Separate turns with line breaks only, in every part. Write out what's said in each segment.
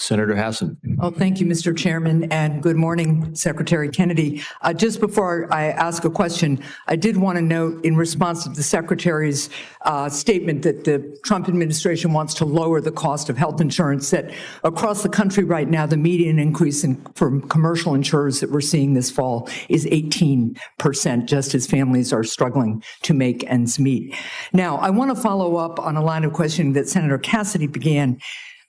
Senator Hassan.
Oh, thank you, Mr. Chairman, and good morning, Secretary Kennedy. Just before I ask a question, I did want to note in response to the Secretary's statement that the Trump administration wants to lower the cost of health insurance, that across the country right now, the median increase for commercial insurers that we're seeing this fall is 18%, just as families are struggling to make ends meet. Now, I want to follow up on a line of questioning that Senator Cassidy began.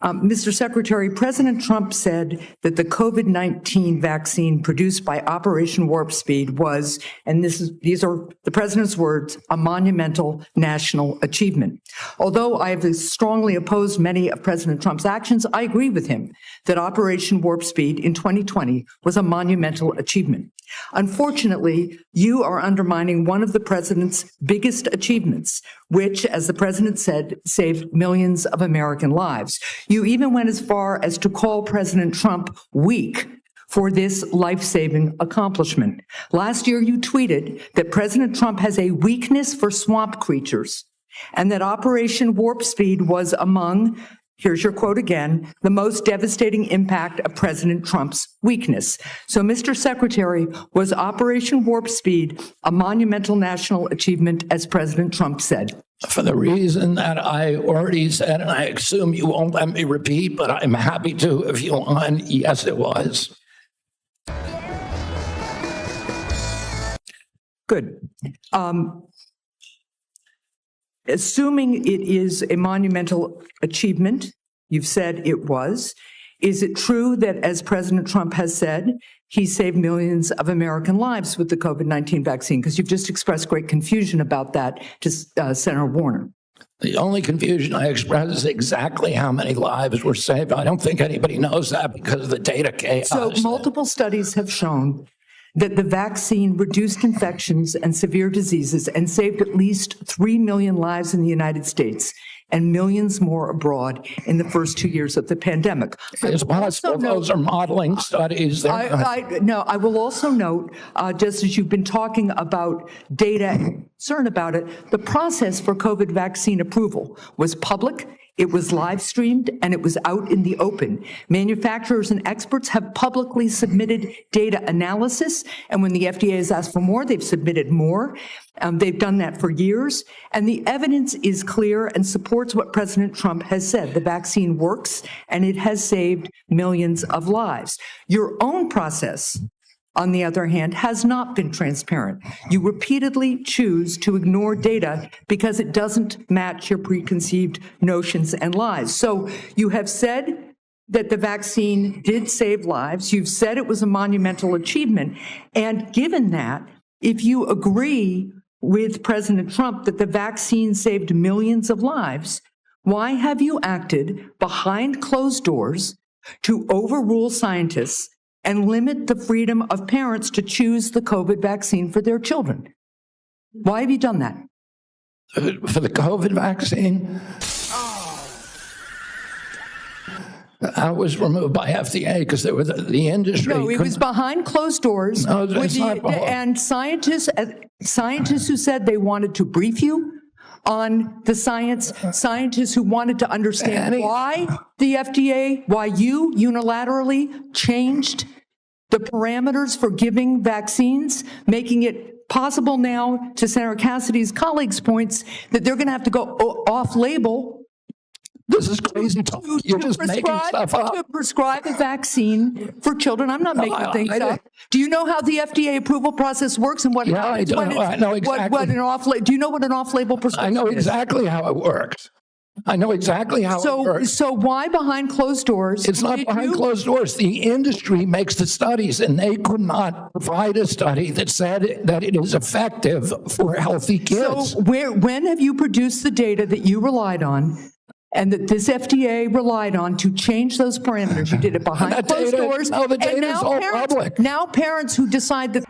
Mr. Secretary, President Trump said that the COVID-19 vaccine produced by Operation Warp Speed was, and these are the president's words, a monumental national achievement. Although I have strongly opposed many of President Trump's actions, I agree with him that Operation Warp Speed in 2020 was a monumental achievement. Unfortunately, you are undermining one of the president's biggest achievements, which, as the president said, saved millions of American lives. You even went as far as to call President Trump weak for this life-saving accomplishment. Last year, you tweeted that President Trump has a weakness for swamp creatures and that Operation Warp Speed was among, here's your quote again, the most devastating impact of President Trump's weakness. So, Mr. Secretary, was Operation Warp Speed a monumental national achievement, as President Trump said?
For the reason that I already said, and I assume you won't let me repeat, but I'm happy to if you want, yes, it was.
Good. Assuming it is a monumental achievement, you've said it was, is it true that, as President Trump has said, he saved millions of American lives with the COVID-19 vaccine? Because you've just expressed great confusion about that to Senator Warner.
The only confusion I expressed is exactly how many lives were saved. I don't think anybody knows that because of the data chaos.
So multiple studies have shown that the vaccine reduced infections and severe diseases and saved at least 3 million lives in the United States and millions more abroad in the first 2 years of the pandemic.
It's possible those are modeling studies.
I will also note, just as you've been talking about data and concern about it, the process for COVID vaccine approval was public, it was live streamed, and it was out in the open. Manufacturers and experts have publicly submitted data analysis, and when the FDA has asked for more, they've submitted more. They've done that for years, and the evidence is clear and supports what President Trump has said. The vaccine works, and it has saved millions of lives. Your own process, on the other hand, has not been transparent. You repeatedly choose to ignore data because it doesn't match your preconceived notions and lies. So you have said that the vaccine did save lives. You've said it was a monumental achievement. And given that, if you agree with President Trump that the vaccine saved millions of lives, why have you acted behind closed doors to overrule scientists and limit the freedom of parents to choose the COVID vaccine for their children? Why have you done that?
For the COVID vaccine? I was removed by FDA because there was the industry.
No, it was behind closed doors.
No, it's not.
And scientists who said they wanted to brief you on the science, scientists who wanted to understand why the FDA, why you unilaterally changed the parameters for giving vaccines, making it possible now, to Senator Cassidy's colleagues' points, that they're going to have to go off-label.
This is crazy talk. You're just making stuff up.
To prescribe a vaccine for children. I'm not making things up. Do you know how the FDA approval process works and what happens?
I know exactly.
Do you know what an off-label prescription is?
I know exactly how it works. I know exactly how it works.
So why behind closed doors?
It's not behind closed doors. The industry makes the studies, and they could not provide a study that said that it is effective for healthy kids.
So when have you produced the data that you relied on and that this FDA relied on to change those parameters? You did it behind closed doors.
No, the data is all public.
Now parents who decide that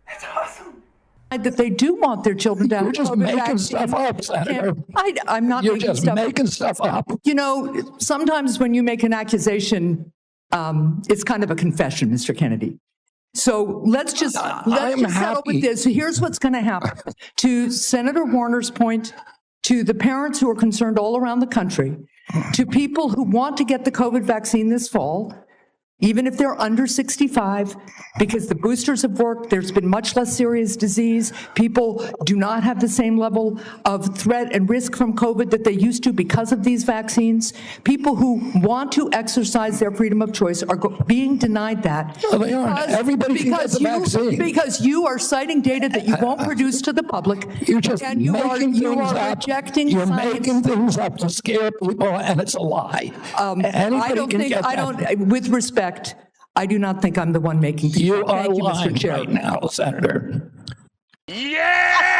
That's awesome.
That they do want their children to have
You're just making stuff up, Senator.
I'm not
You're
making
just
stuff
making stuff up.
You know, sometimes when you make an accusation, it's kind of a confession, Mr. Kennedy. So let's just settle with this. So here's what's going to happen. To Senator Warner's point, to the parents who are concerned all around the country, to people who want to get the COVID vaccine this fall, even if they're under 65, because the boosters have worked, there's been much less serious disease, people do not have the same level of threat and risk from COVID that they used to because of these vaccines. People who want to exercise their freedom of choice are being denied that.
No, they aren't. Everybody can get the vaccine.
Because you are citing data that you won't produce to the public.
You're just
and you are rejecting
You're
science.
making things up to scare people, and it's a lie.
With respect, I do not think I'm the one making things up.
You are
Thank you, Mr.
lying
Chair.
right now, Senator.
Yeah!